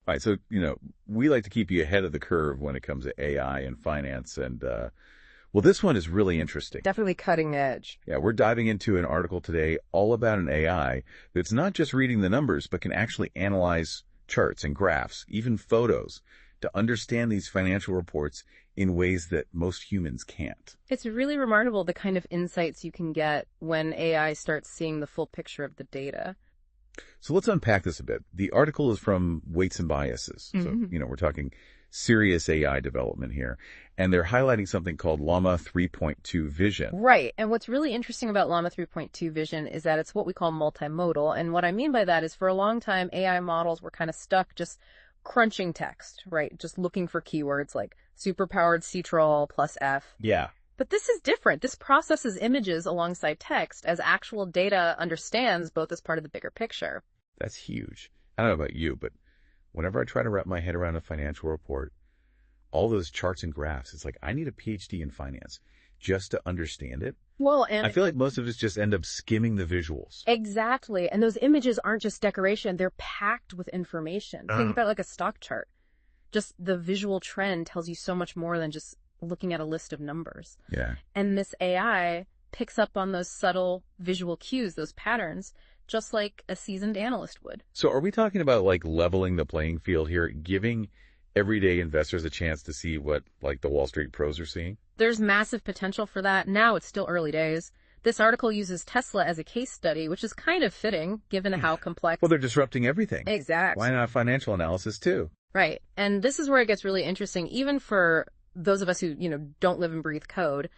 All right, so, we like to keep you ahead of the curve when it comes to AI and finance. And, well, this one is really interesting. Definitely cutting edge. Yeah, we're diving into an article today all about an AI that's not just reading the numbers, but can actually analyze charts and graphs, even photos, to understand these financial reports in ways that most humans can't. It's really remarkable the kind of insights you can get when AI starts seeing the full picture of the data. So let's unpack this a bit. The article is from Weights and Biases. So, we're talking serious AI development here. And they're highlighting something called Llama 3.2 Vision. Right. And what's really interesting about Llama 3.2 Vision is that it's what we call multimodal. And what I mean by that is for a long time, AI models were kind of stuck just crunching text, right? Just looking for keywords like superpowered Ctrl plus F. Yeah. But this is different. This processes images alongside text as actual data understands both as part of the bigger picture. That's huge. I don't know about you, but whenever I try to wrap my head around a financial report, all those charts and graphs, it's like I need a PhD in finance just to understand it. Well, and I feel like most of us just end up skimming the visuals. Exactly. And those images aren't just decoration. They're packed with information. Think about it like a stock chart. Just the visual trend tells you so much more than just looking at a list of numbers. Yeah. And this AI picks up on those subtle visual cues, those patterns, just like a seasoned analyst would. So are we talking about like leveling the playing field here, giving everyday investors a chance to see what like the Wall Street pros are seeing? There's massive potential for that. Now it's still early days. This article uses Tesla as a case study, which is kind of fitting given how complex. Well, they're disrupting everything. Exactly. Why not financial analysis too? Right. And this is where it gets really interesting, even for those of us who, don't live and breathe code.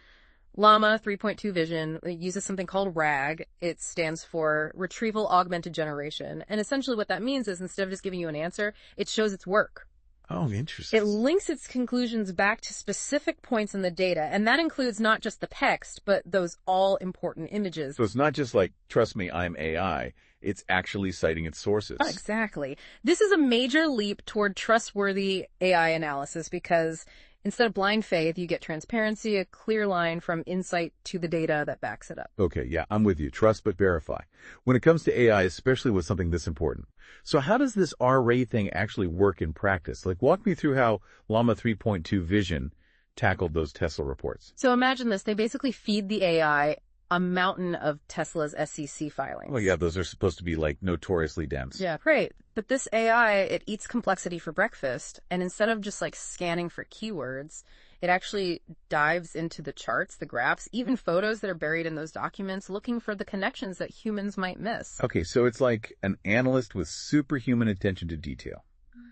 Llama 3.2 Vision uses something called RAG. It stands for Retrieval-Augmented Generation. And essentially what that means is instead of just giving you an answer, it shows its work. Oh, interesting. It links its conclusions back to specific points in the data, and that includes not just the text, but those all-important images. So it's not just like, trust me, I'm AI. It's actually citing its sources. Exactly. This is a major leap toward trustworthy AI analysis because instead of blind faith, you get transparency, a clear line from insight to the data that backs it up. Okay, yeah, I'm with you. Trust but verify. When it comes to AI, especially with something this important. So how does this RA thing actually work in practice? Like, walk me through how Llama 3.2 Vision tackled those Tesla reports. So imagine this. They basically feed the AI a mountain of Tesla's SEC filings. Well, yeah, those are supposed to be like notoriously dense. Yeah, great. But this AI, it eats complexity for breakfast. And instead of just like scanning for keywords, it actually dives into the charts, the graphs, even photos that are buried in those documents, looking for the connections that humans might miss. Okay, so it's like an analyst with superhuman attention to detail.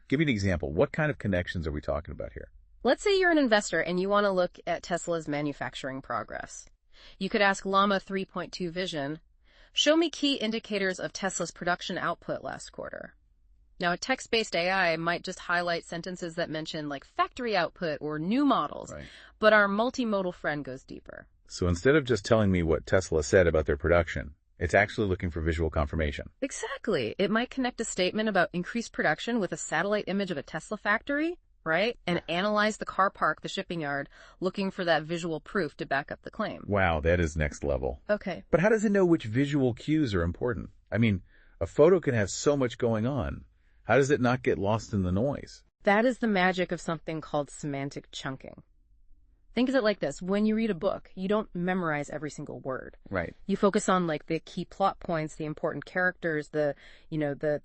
Give me an example. What kind of connections are we talking about here? Let's say you're an investor and you want to look at Tesla's manufacturing progress. You could ask Llama 3.2 Vision, show me key indicators of Tesla's production output last quarter. Now, a text-based AI might just highlight sentences that mention like factory output or new models, Right. But our multimodal friend goes deeper. So instead of just telling me what Tesla said about their production, it's actually looking for visual confirmation. Exactly. It might connect a statement about increased production with a satellite image of a Tesla factory, right? And analyze the car park, the shipping yard, looking for that visual proof to back up the claim. Wow, that is next level. Okay. But how does it know which visual cues are important? I mean, a photo can have so much going on. How does it not get lost in the noise? That is the magic of something called semantic chunking. Think of it like this. When you read a book, you don't memorize every single word. Right. You focus on like the key plot points, the important characters, the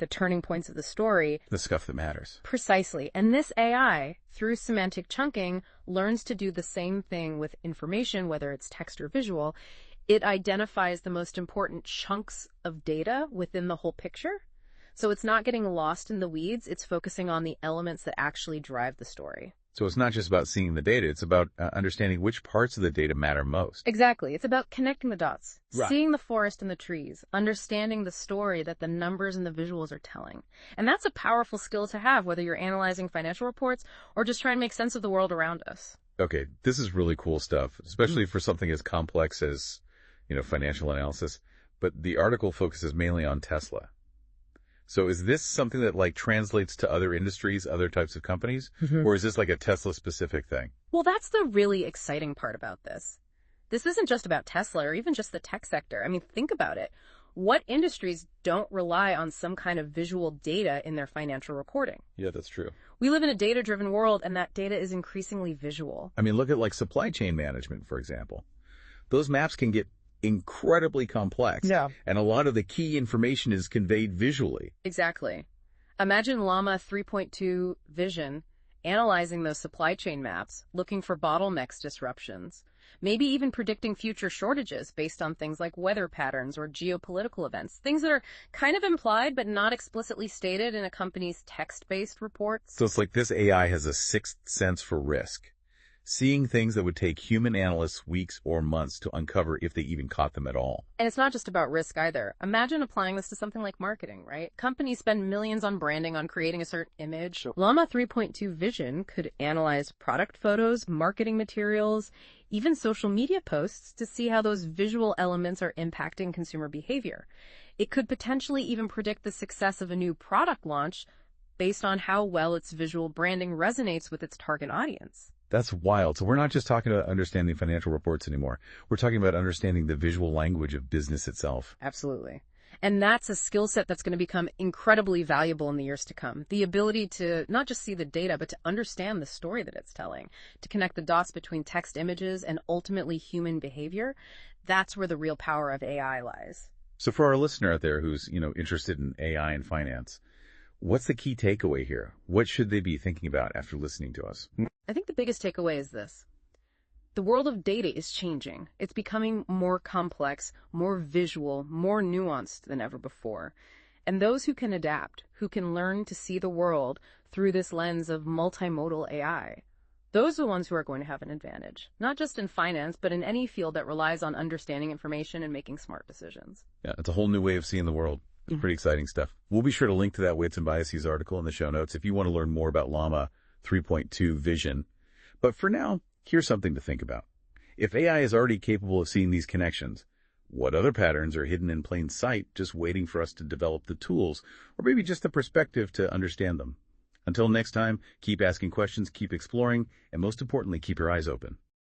turning points of the story. The stuff that matters. Precisely. And this AI, through semantic chunking, learns to do the same thing with information, whether it's text or visual. It identifies the most important chunks of data within the whole picture. So it's not getting lost in the weeds. It's focusing on the elements that actually drive the story. So it's not just about seeing the data. It's about understanding which parts of the data matter most. Exactly. It's about connecting the dots, Right. Seeing the forest and the trees, understanding the story that the numbers and the visuals are telling. And that's a powerful skill to have, whether you're analyzing financial reports or just trying to make sense of the world around us. Okay, this is really cool stuff, especially for something as complex as, financial analysis. But the article focuses mainly on Tesla. So is this something that like translates to other industries, other types of companies? Or is this like a Tesla specific thing? Well, that's the really exciting part about this. This isn't just about Tesla or even just the tech sector. I mean, think about it. What industries don't rely on some kind of visual data in their financial reporting? Yeah, that's true. We live in a data-driven world, and that data is increasingly visual. I mean, look at like supply chain management, for example. Those maps can get incredibly complex. Yeah. And a lot of the key information is conveyed visually. Exactly. Imagine Llama 3.2 Vision analyzing those supply chain maps, looking for bottlenecks disruptions, maybe even predicting future shortages based on things like weather patterns or geopolitical events, things that are kind of implied but not explicitly stated in a company's text-based reports. So it's like this AI has a sixth sense for risk, seeing things that would take human analysts weeks or months to uncover if they even caught them at all. And it's not just about risk either. Imagine applying this to something like marketing, right? Companies spend millions on branding, on creating a certain image. Sure. Llama 3.2 Vision could analyze product photos, marketing materials, even social media posts to see how those visual elements are impacting consumer behavior. It could potentially even predict the success of a new product launch based on how well its visual branding resonates with its target audience. That's wild. So we're not just talking about understanding financial reports anymore. We're talking about understanding the visual language of business itself. Absolutely. And that's a skill set that's going to become incredibly valuable in the years to come. The ability to not just see the data, but to understand the story that it's telling, to connect the dots between text, images, and ultimately human behavior. That's where the real power of AI lies. So for our listener out there who's, interested in AI and finance, what's the key takeaway here? What should they be thinking about after listening to us? I think the biggest takeaway is this. The world of data is changing. It's becoming more complex, more visual, more nuanced than ever before. And those who can adapt, who can learn to see the world through this lens of multimodal AI, those are the ones who are going to have an advantage, not just in finance, but in any field that relies on understanding information and making smart decisions. Yeah, it's a whole new way of seeing the world. It's pretty exciting stuff. We'll be sure to link to that Weights and Biases article in the show notes if you want to learn more about Llama 3.2 Vision. But for now, here's something to think about. If AI is already capable of seeing these connections, what other patterns are hidden in plain sight just waiting for us to develop the tools, or maybe just the perspective to understand them? Until next time, keep asking questions, keep exploring, and most importantly, keep your eyes open.